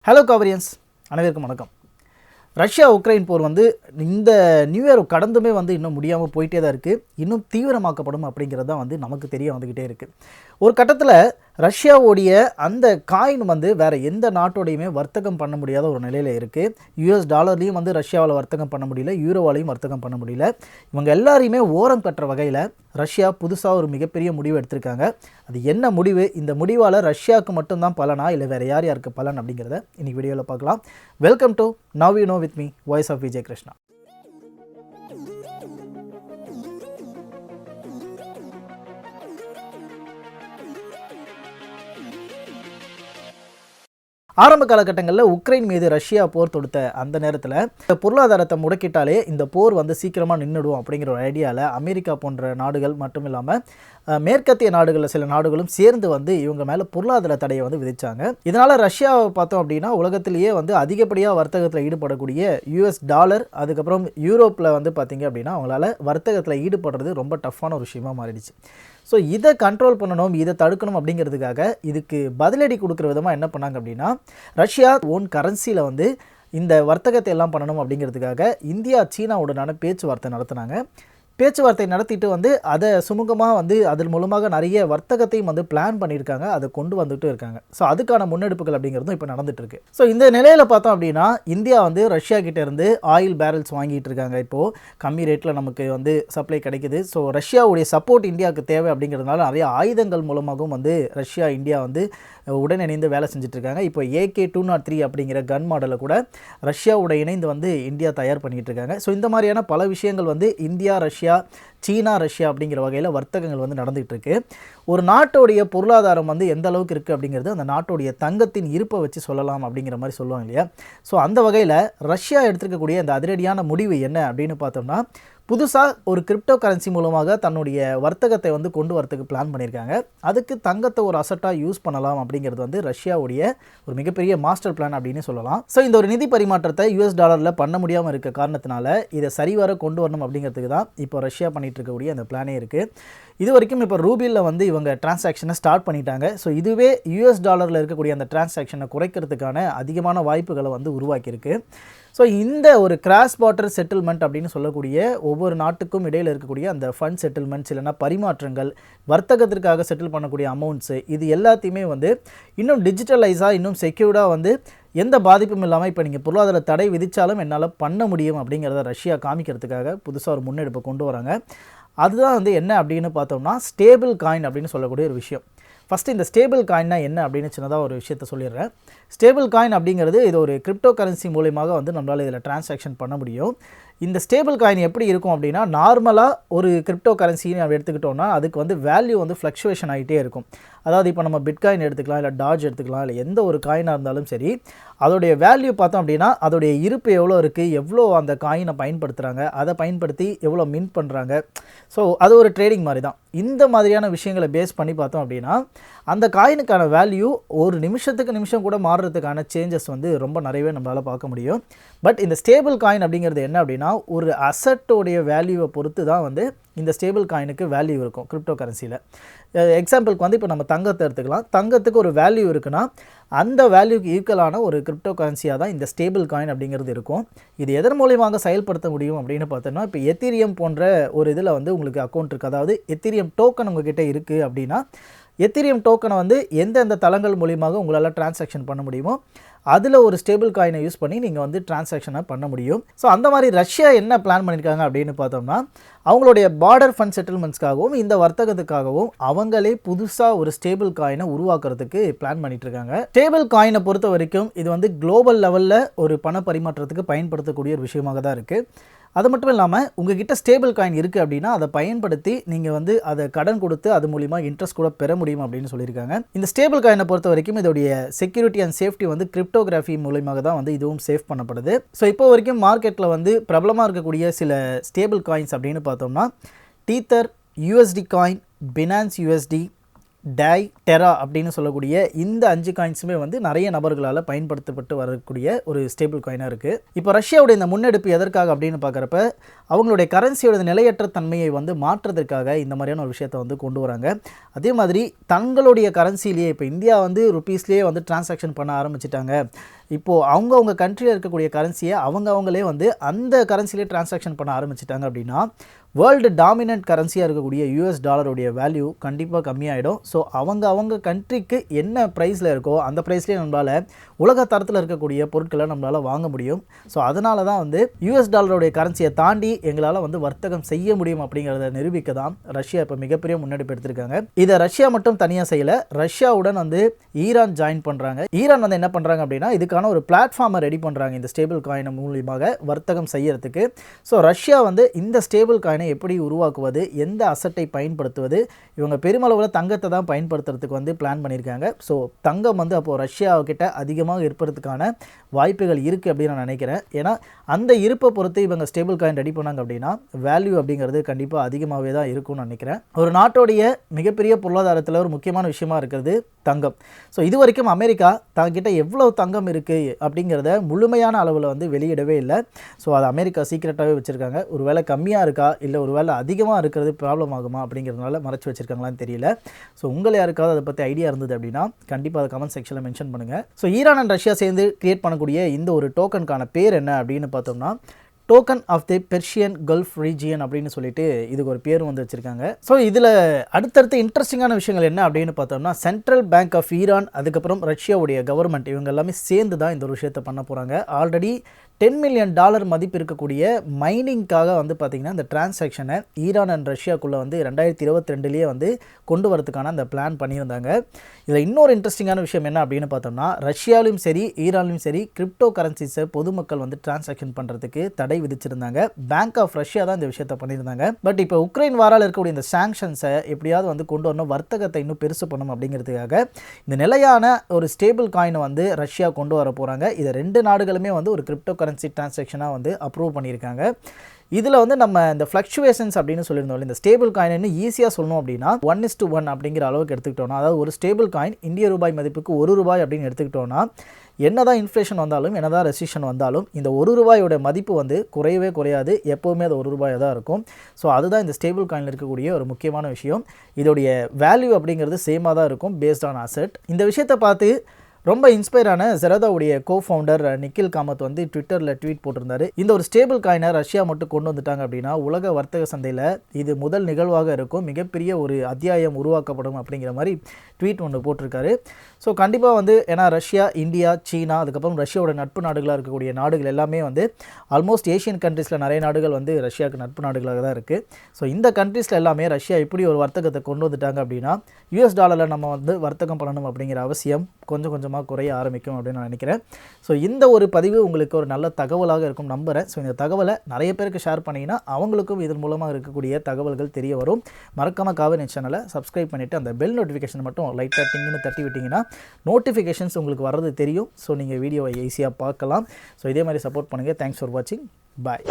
Hello காவரியன்ஸ், அனைவருக்கும் வணக்கம். Russia Ukraine போர் இந்த நியூ இயர் கடந்துமே இன்னும் முடியாமல் போயிட்டே தான் இருக்குது. இன்னும் தீவிரமாக்கப்படும் அப்படிங்கிறது தான் நமக்கு தெரிய வந்துக்கிட்டே இருக்குது. ஒரு கட்டத்தில் ரஷ்யாவோடைய அந்த காயின் வேறு எந்த நாட்டோடையுமே வர்த்தகம் பண்ண முடியாத ஒரு நிலையில் இருக்குது. யூஎஸ் டாலர்லேயும் ரஷ்யாவில் வர்த்தகம் பண்ண முடியல, யூரோவாலையும் வர்த்தகம் பண்ண முடியல. இவங்க எல்லாரையுமே ஓரம் கட்டுற வகையில் ரஷ்யா புதுசாக ஒரு மிகப்பெரிய முடிவு எடுத்திருக்காங்க. அது என்ன முடிவு? இந்த முடிவால் ரஷ்யாவுக்கு மட்டும்தான் பலனா இல்லை வேறு யாருக்கு பலன் அப்படிங்கிறத இன்னைக்கு வீடியோவில் பார்க்கலாம். Welcome to now you know with me, voice of Vijay Krishna. ஆரம்ப காலகட்டங்களில் உக்ரைன் மீது ரஷ்யா போர் தொடுத்த அந்த நேரத்தில் பொருளாதாரத்தை முடக்கிட்டாலே இந்த போர் சீக்கிரமாக நின்றுடும் அப்படிங்கிற ஒரு ஐடியாவில் அமெரிக்கா போன்ற நாடுகள் மட்டும் இல்லாமல் மேற்கத்திய நாடுகளில் சில நாடுகளும் சேர்ந்து இவங்க மேலே பொருளாதார தடையை விதிச்சாங்க. இதனால் ரஷ்யாவை பார்த்தோம் அப்படின்னா உலகத்திலேயே அதிகப்படியாக வர்த்தகத்தில் ஈடுபடக்கூடிய யூஎஸ் டாலர், அதுக்கப்புறம் யூரோப்பில் பார்த்தீங்க அப்படின்னா அவங்களால வர்த்தகத்தில் ஈடுபடுறது ரொம்ப டஃப்பான ஒரு விஷயமா மாறிடுச்சு. ஸோ இதை கண்ட்ரோல் பண்ணணும், இதை தடுக்கணும் அப்படிங்கிறதுக்காக இதுக்கு பதிலடி கொடுக்குற விதமாக என்ன பண்ணாங்க அப்படின்னா, ரஷ்யா ஓன் கரன்சியில் இந்த வர்த்தகத்தை எல்லாம் பண்ணணும் அப்படிங்கிறதுக்காக இந்தியா சீனாவுடனான பேச்சுவார்த்தை நடத்தினாங்க. பேச்சுவார்த்தை நடத்திட்டு அதை சுமூகமாக அதன் மூலமாக நிறைய வர்த்தகத்தையும் பிளான் பண்ணியிருக்காங்க, அதை கொண்டு வந்துட்டு இருக்காங்க. ஸோ அதுக்கான முன்னெடுப்புகள் அப்படிங்கிறதும் இப்போ நடந்துட்டுருக்கு. ஸோ இந்த நிலையில் பார்த்தோம் அப்படின்னா இந்தியா ரஷ்யா கிட்டேருந்து ஆயில் பேரல்ஸ் வாங்கிட்டு இருக்காங்க. இப்போது கம்மி ரேட்டில் நமக்கு சப்ளை கிடைக்குது. ஸோ ரஷ்யாவுடைய சப்போர்ட் இந்தியாவுக்கு தேவை அப்படிங்கிறதுனால நிறைய ஆயுதங்கள் மூலமாகவும் ரஷ்யா இந்தியா உடனிணைந்து வேலை செஞ்சுட்ருக்காங்க. இப்போ AK-203 அப்படிங்கிற கன் மாடலை கூட ரஷ்யாவோட இணைந்து இந்தியா தயார் பண்ணிகிட்டு இருக்காங்க. ஸோ இந்த மாதிரியான பல விஷயங்கள் இந்தியா ரஷ்யா, சீனா ரஷ்யா அப்படிங்கிற வகையில் வர்த்தகங்கள் நடந்துகிட்டு இருக்கு. ஒரு நாட்டோடைய பொருளாதாரம் எந்த அளவுக்கு இருக்குது அப்படிங்கிறது அந்த நாட்டோடைய தங்கத்தின் இருப்பை வச்சு சொல்லலாம் அப்படிங்கிற மாதிரி சொல்லுவாங்க இல்லையா. ஸோ அந்த வகையில் ரஷ்யா எடுத்துருக்கக்கூடிய அந்த அதிரடியான முடிவு என்ன அப்படின்னு பார்த்தோம்னா, புதுசாக ஒரு கிரிப்டோ கரன்சி மூலமாக தன்னுடைய வர்த்தகத்தை கொண்டு வரத்துக்கு பிளான் பண்ணியிருக்காங்க. அதுக்கு தங்கத்தை ஒரு அசட்டாக யூஸ் பண்ணலாம் அப்படிங்கிறது ரஷ்யாவுடைய ஒரு மிகப்பெரிய மாஸ்டர் பிளான் அப்படின்னு சொல்லலாம். ஸோ இந்த ஒரு நிதி பரிமாற்றத்தை US டாலரில் பண்ண முடியாமல் இருக்க காரணத்தினால இதை சரிவர கொண்டு வரணும் அப்படிங்கிறதுக்கு தான் இப்போ ரஷ்யா பண்ணிகிட்டு இருக்கக்கூடிய அந்த பிளானே இருக்குது. இது வரைக்கும் இப்போ ரூபியில் இவங்க டிரான்சாக்ஷனை ஸ்டார்ட் பண்ணிட்டாங்க. ஸோ இதுவே US டாலரில் இருக்கக்கூடிய அந்த டிரான்சாக்ஷனை குறைக்கிறதுக்கான அதிகமான வாய்ப்புகளை உருவாக்கியிருக்கு. ஸோ இந்த ஒரு கிராஸ் பார்டர் செட்டில்மெண்ட் அப்படின்னு சொல்லக்கூடிய ஒவ்வொரு நாட்டுக்கும் இடையில் இருக்கக்கூடிய அந்த ஃபண்ட் செட்டில்மெண்ட்ஸ் இல்லைனா பரிமாற்றங்கள், வர்த்தகத்திற்காக செட்டில் பண்ணக்கூடிய அமௌண்ட்ஸு, இது எல்லாத்தையுமே இன்னும் டிஜிட்டலைஸாக இன்னும் செக்யூர்டாக எந்த பாதிப்பும் இல்லாமல் இப்போ நீங்கள் பொருளாதார தடை விதித்தாலும் என்னால் பண்ண முடியும் அப்படிங்கிறத ரஷ்யா காமிக்கிறதுக்காக புதுசாக ஒரு முன்னெடுப்பை கொண்டு வராங்க. அதுதான் என்ன அப்படின்னு பார்த்தோம்னா ஸ்டேபிள் காயின் அப்படின்னு சொல்லக்கூடிய ஒரு விஷயம். ஃபஸ்ட்டு இந்த ஸ்டேபிள் காயின்னா என்ன அப்படின்னு சின்னதாக ஒரு விஷயத்த சொல்லிடுறேன். ஸ்டேபிள் காயின் அப்படிங்கிறது இது ஒரு கிரிப்டோ கரன்சி மூலமாக நம்மளால் இதில் டிரான்சாக்ஷன் பண்ண முடியும். இந்த ஸ்டேபிள் காயின் எப்படி இருக்கும் அப்படின்னா, நார்மலாக ஒரு கிரிப்டோ கரன்சின்னு நம்ம எடுத்துக்கிட்டோம்னா அதுக்கு வேல்யூ ஃப்ளக்சுவேஷன் ஆகிட்டே இருக்கும். அதாவது இப்போ நம்ம பிட்காயின் எடுத்துக்கலாம், இல்லை டாஜ் எடுத்துக்கலாம், இல்லை எந்த ஒரு காயினாக இருந்தாலும் சரி, அதோடைய வேல்யூ பார்த்தோம் அப்படின்னா அதோடைய இருப்பு எவ்வளோ இருக்குது, எவ்வளோ அந்த காயினை பயன்படுத்துகிறாங்க, அதை பயன்படுத்தி எவ்வளோ மின்ட் பண்ணுறாங்க. ஸோ அது ஒரு ட்ரேடிங் மாதிரி தான். இந்த மாதிரியான விஷயங்களை பேஸ் பண்ணி பார்த்தோம் அப்படின்னா அந்த காயினுக்கான வேல்யூ ஒரு நிமிஷத்துக்கு நிமிஷம் கூட மாறுறதுக்கான சேஞ்சஸ் ரொம்ப நிறையவே நம்மளால் பார்க்க முடியும். பட் இந்த ஸ்டேபிள் காயின் அப்படிங்கிறது என்ன அப்படின்னா, ஒரு அசட்டோடைய வேல்யூவை பொறுத்து தான் இந்த ஸ்டேபிள் காயினுக்கு வேல்யூ இருக்கும் கிரிப்டோ கரன்சியில். எக்ஸாம்பிளுக்கு இப்போ நம்ம தங்கத்தை எடுத்துக்கலாம். தங்கத்துக்கு ஒரு வேல்யூ இருக்குன்னா அந்த வேல்யூக்கு ஈக்குவலான ஒரு கிரிப்டோ கரன்சியாக தான் இந்த ஸ்டேபிள் காயின் அப்படிங்கிறது இருக்கும். இது எதன் மூலியமாக செயல்படுத்த முடியும் அப்படின்னு பார்த்தோம்னா, இப்போ எத்தீரியம் போன்ற ஒரு இதில் உங்களுக்கு அக்கௌண்ட் இருக்குது, அதாவது எத்தீரியம் டோக்கன் உங்ககிட்ட இருக்குது அப்படின்னா எத்தீரியம் டோக்கனை எந்தெந்த தளங்கள் மூலியமாக உங்களால் டிரான்சாக்ஷன் பண்ண முடியுமோ அதில் ஒரு ஸ்டேபிள் காயினை யூஸ் பண்ணி நீங்கள் டிரான்சாக்ஷனை பண்ண முடியும். ஸோ அந்த மாதிரி ரஷ்யா என்ன பிளான் பண்ணியிருக்காங்க அப்படின்னு பார்த்தோம்னா, அவங்களுடைய பார்டர் ஃபண்ட் செட்டில்மெண்ட்ஸ்க்காகவும் இந்த வர்த்தகத்துக்காகவும் அவங்களே புதுசாக ஒரு ஸ்டேபிள் காயினை உருவாக்குறதுக்கு பிளான் பண்ணிட்டு இருக்காங்க. ஸ்டேபிள் காயினை பொறுத்த வரைக்கும் இது குளோபல் லெவலில் ஒரு பண பரிமாற்றத்துக்கு பயன்படுத்தக்கூடிய ஒரு விஷயமாக தான் இருக்குது. அது மட்டும் இல்லாமல் உங்ககிட்ட ஸ்டேபிள் காயின் இருக்குது அப்படின்னா அதை பயன்படுத்தி நீங்கள் அதை கடன் கொடுத்து அது மூலிமா இன்ட்ரெஸ்ட் கூட பெற முடியும் அப்படின்னு சொல்லியிருக்காங்க. இந்த ஸ்டேபிள் காயினை பொறுத்த வரைக்கும் இதோடைய செக்யூரிட்டி அண்ட் சேஃப்டி கிரிப்டோகிராஃபி மூலியமாக தான் இதுவும் சேஃப் பண்ணப்படுது. ஸோ இப்போ வரைக்கும் மார்க்கெட்டில் பிரபலமாக இருக்கக்கூடிய சில ஸ்டேபிள் காயின்ஸ் அப்படின்னு பார்த்தோம்னா Tether, USD coin, Binance USD, Dai, Terra அப்படின்னு சொல்லக்கூடிய இந்த 5 காயின்ஸுமே நிறைய நபர்களால் பயன்படுத்தப்பட்டு வரக்கூடிய ஒரு ஸ்டேபிள் காயினாக இருக்குது. இப்போ ரஷ்யாவுடைய இந்த முன்னெடுப்பு எதற்காக அப்படின்னு பார்க்குறப்ப அவங்களுடைய கரன்சியோட நிலையற்ற தன்மையை மாற்றுறதுக்காக இந்த மாதிரியான ஒரு விஷயத்தை கொண்டு வராங்க. அதே மாதிரி தங்களுடைய கரன்சிலேயே இப்போ இந்தியா ருபீஸ்லேயே டிரான்சாக்ஷன் பண்ண ஆரம்பிச்சிட்டாங்க, இப்போது அவங்கவுங்க கண்ட்ரியில் இருக்கக்கூடிய கரன்சியை அவங்களே வந்து அந்த கரன்சிலே டிரான்சாக்ஷன் பண்ண ஆரம்பிச்சிட்டாங்க அப்படின்னா வேர்ல்டு டாமினன்ட் கரன்சியாக இருக்கக்கூடிய யூஎஸ் டாலருடைய வேல்யூ கண்டிப்பாக கம்மியாயிடும். ஸோ அவங்க கண்ட்ரிக்கு என்ன ப்ரைஸில் இருக்கோ அந்த ப்ரைஸ்லேயே நம்மளால் உலக தரத்தில் இருக்கக்கூடிய பொருட்களை நம்மளால் வாங்க முடியும். ஸோ அதனால தான் வந்து யூஎஸ் டாலருடைய கரன்சியை தாண்டி எங்களால் வந்து வர்த்தகம் செய்ய முடியும் அப்படிங்கிறத நிரூபிக்க தான் ரஷ்யா இப்போ மிகப்பெரிய முன்னெடுப்பு எடுத்திருக்காங்க. இதை ரஷ்யா மட்டும் தனியாக செய்யலை, ரஷ்யாவுடன் வந்து ஈரான் ஜாயின் பண்ணுறாங்க. ஈரான் வந்து என்ன பண்ணுறாங்க அப்படின்னா இதுக்கான ஒரு பிளாட்ஃபார்மை ரெடி பண்ணுறாங்க இந்த ஸ்டேபிள் காயின் மூலியமாக வர்த்தகம் செய்யறதுக்கு. ஸோ ரஷ்யா வந்து இந்த ஸ்டேபிள் காயினை எப்படி உருவாக்குவது, எந்த அசட்டை பயன்படுத்துவது, இவங்க பெருமளவில் தங்கத்தை தான் பயன்படுத்துறதுக்கு வந்து பிளான் பண்ணியிருக்காங்க. ஸோ தங்கம் வந்து அப்போது ரஷ்யாவுக்கிட்ட அதிகமாக இருப்பதற்கான வாய்ப்புகள் இருக்குது அப்படின்னு நான் நினைக்கிறேன். ஏன்னா அந்த இருப்பை பொறுத்து இவங்க ஸ்டேபிள் காயின் ரெடி பண்ணாங்க அப்படின்னா வேல்யூ அப்படிங்கிறது கண்டிப்பாக அதிகமாகவே தான் இருக்கும்னு நினைக்கிறேன். ஒரு நாட்டோடைய மிகப்பெரிய பொருளாதாரத்தில் ஒரு முக்கியமான விஷயமா இருக்கிறது தங்கம். ஸோ இது வரைக்கும் அமெரிக்கா தங்கிட்ட எவ்வளோ தங்கம் இருக்குது அப்படிங்கிறத முழுமையான அளவில் வந்து வெளியிடவே இல்லை. ஸோ அது அமெரிக்கா சீக்கிரட்டாகவே வச்சுருக்காங்க. ஒரு வேளை கம்மியாக இருக்கா இல்லை ஒரு வேளை அதிகமாக இருக்கிறது ப்ராப்ளம் ஆகுமா அப்படிங்கிறதுனால மறைச்சி வச்சுருக்காங்களான்னு தெரியல. ஸோ உங்களை யாருக்காவது அதை பற்றி ஐடியா இருந்தது அப்படின்னா கண்டிப்பாக அதை கமெண்ட் செக்ஷனில் மென்ஷன் பண்ணுங்கள். ஸோ ஈரான் அண்ட் ரஷ்யா சேர்ந்து கிரியேட் பண்ணக்கூடிய இந்த ஒரு டோக்கனுக்கான பேர் என்ன அப்படின்னு பார்த்தோம்னா token of the Persian gulf region அப்படின்னு சொல்லிட்டு இதுக்கு ஒரு பேரும் வந்து வச்சுருக்காங்க. ஸோ இதில் அடுத்தடுத்து இன்ட்ரெஸ்டிங்கான விஷயங்கள் என்ன அப்படின்னு பார்த்தோம்னா சென்ட்ரல் பேங்க் ஆஃப் ஈரான், அதுக்கப்புறம் ரஷ்யாவுடைய கவர்மெண்ட், இவங்க எல்லாமே சேர்ந்து தான் இந்த ஒரு விஷயத்தை பண்ண போகிறாங்க. ஆல்ரெடி $10 மில்லியன் மதிப்பு இருக்கக்கூடிய மைனிங்காக வந்து பார்த்திங்கன்னா இந்த டிரான்சாக்ஷனை ஈரான் அண்ட் ரஷ்யாக்குள்ளே வந்து 2022 வந்து கொண்டு வரதுக்கான அந்த பிளான் பண்ணியிருந்தாங்க. இதில் இன்னொரு இன்ட்ரெஸ்டிங்கான விஷயம் என்ன அப்படின்னு பார்த்தோம்னா ரஷ்யாவிலும் சரி ஈரான்லையும் சரி கிரிப்டோ கரன்சிஸை பொதுமக்கள் வந்து டிரான்சாக்ஷன் பண்ணுறதுக்கு தடை விதிச்சிருந்தாங்க. பேங்க் ஆஃப் ரஷ்யா தான் இந்த விஷயத்தை பண்ணியிருந்தாங்க. பட் இப்போ உக்ரைன் வாரால் இருக்கக்கூடிய இந்த சாங்ஷன்ஸை எப்படியாவது வந்து கொண்டு வரணும், வர்த்தகத்தை இன்னும் பெருசு பண்ணணும் அப்படிங்கிறதுக்காக இந்த நிலையான ஒரு ஸ்டேபிள் காயினை வந்து ரஷ்யா கொண்டு வர போகிறாங்க. இதை 2 நாடுகளுமே வந்து ஒரு கிரிப்டோ கரன்சி டிரான்சாக்ஷனாக வந்து அப்ரூவ் பண்ணியிருக்காங்க. இதில் வந்து நம்ம இந்த ஃப்ளக்சுவேஷன்ஸ் அப்படின்னு சொல்லியிருந்தோம், இந்த ஸ்டேபிள் காயின்னு ஈஸியாக சொல்லணும் அப்படின்னா 1:1 அப்படிங்கிற அளவுக்கு எடுத்துக்கிட்டோம்னா, அதாவது ஒரு ஸ்டேபிள் காயின் இந்திய ரூபாய் மதிப்புக்கு ₹1 அப்படின்னு எடுத்துக்கிட்டோம்னா என்னதான் இன்ஃப்ளேஷன் வந்தாலும் என்னதான் ரெசிஷன் வந்தாலும் இந்த ₹1 மதிப்பு வந்து குறையவே குறையாது, எப்போவுமே அது ₹1 தான் இருக்கும். ஸோ அதுதான் இந்த ஸ்டேபிள் காயினில் இருக்கக்கூடிய ஒரு முக்கியமான விஷயம். இதோடைய வேல்யூ அப்படிங்கிறது சேமாக தான் இருக்கும் பேஸ்ட் ஆன் அசெட். இந்த விஷயத்தை பார்த்து ரொம்ப இன்ஸ்பயரான ஜெரதாவுடைய கோஃபவுண்டர் நிக்கில் காமத் வந்து ட்விட்டரில் ட்வீட் போட்டிருந்தாரு. இந்த ஒரு ஸ்டேபிள் காயினை ரஷ்யா மட்டும் கொண்டு வந்துட்டாங்க அப்படின்னா உலக வர்த்தக சந்தையில் இது முதல் நிகழ்வாக இருக்கும், மிகப்பெரிய ஒரு அத்தியாயம் உருவாக்கப்படும் அப்படிங்கிற மாதிரி ட்வீட் ஒன்று போட்டிருக்காரு. ஸோ கண்டிப்பாக வந்து ஏன்னா ரஷ்யா, இந்தியா, சீனா, அதுக்கப்புறம் ரஷ்யாவோட நட்பு நாடுகளாக இருக்கக்கூடிய நாடுகள் எல்லாமே வந்து ஆல்மோஸ்ட் ஏஷியன் கண்ட்ரீஸில் நிறைய நாடுகள் வந்து ரஷ்யாவுக்கு நட்பு நாடுகளாக தான் இருக்குது. ஸோ இந்த கண்ட்ரீஸில் எல்லாமே ரஷ்யா இப்படி ஒரு வர்த்தகத்தை கொண்டு வந்துட்டாங்க அப்படின்னா யூஎஸ் டாலரில் நம்ம வந்து வர்த்தகம் பண்ணணும் அப்படிங்கிற அவசியம் கொஞ்சம் கொஞ்சமாக குறைய ஆரம்பிக்கும் அப்படின்னு நான் நினைக்கிறேன். ஸோ இந்த ஒரு பதிவு உங்களுக்கு ஒரு நல்ல தகவலாக இருக்கும் நம்புகிறேன். ஸோ இந்த தகவலை நிறைய பேருக்கு ஷேர் பண்ணிங்கன்னா அவங்களுக்கும் இதன் மூலமாக இருக்கக்கூடிய தகவல்கள் தெரிய வரும். மறக்காமல் காவிரி சேனலை சப்ஸ்கிரைப் பண்ணிவிட்டு அந்த பெல் நோட்டிஃபிகேஷன் மட்டும் லைட்டாக டிங்குன்னு தட்டி விட்டிங்கன்னா நோட்டிஃபிகேஷன்ஸ் உங்களுக்கு வர்றது தெரியும். ஸோ நீங்கள் வீடியோவை ஈஸியாக பார்க்கலாம். ஸோ இதே மாதிரி சப்போர்ட் பண்ணுங்கள். தேங்க்ஸ் ஃபார் வாட்சிங். பாய்.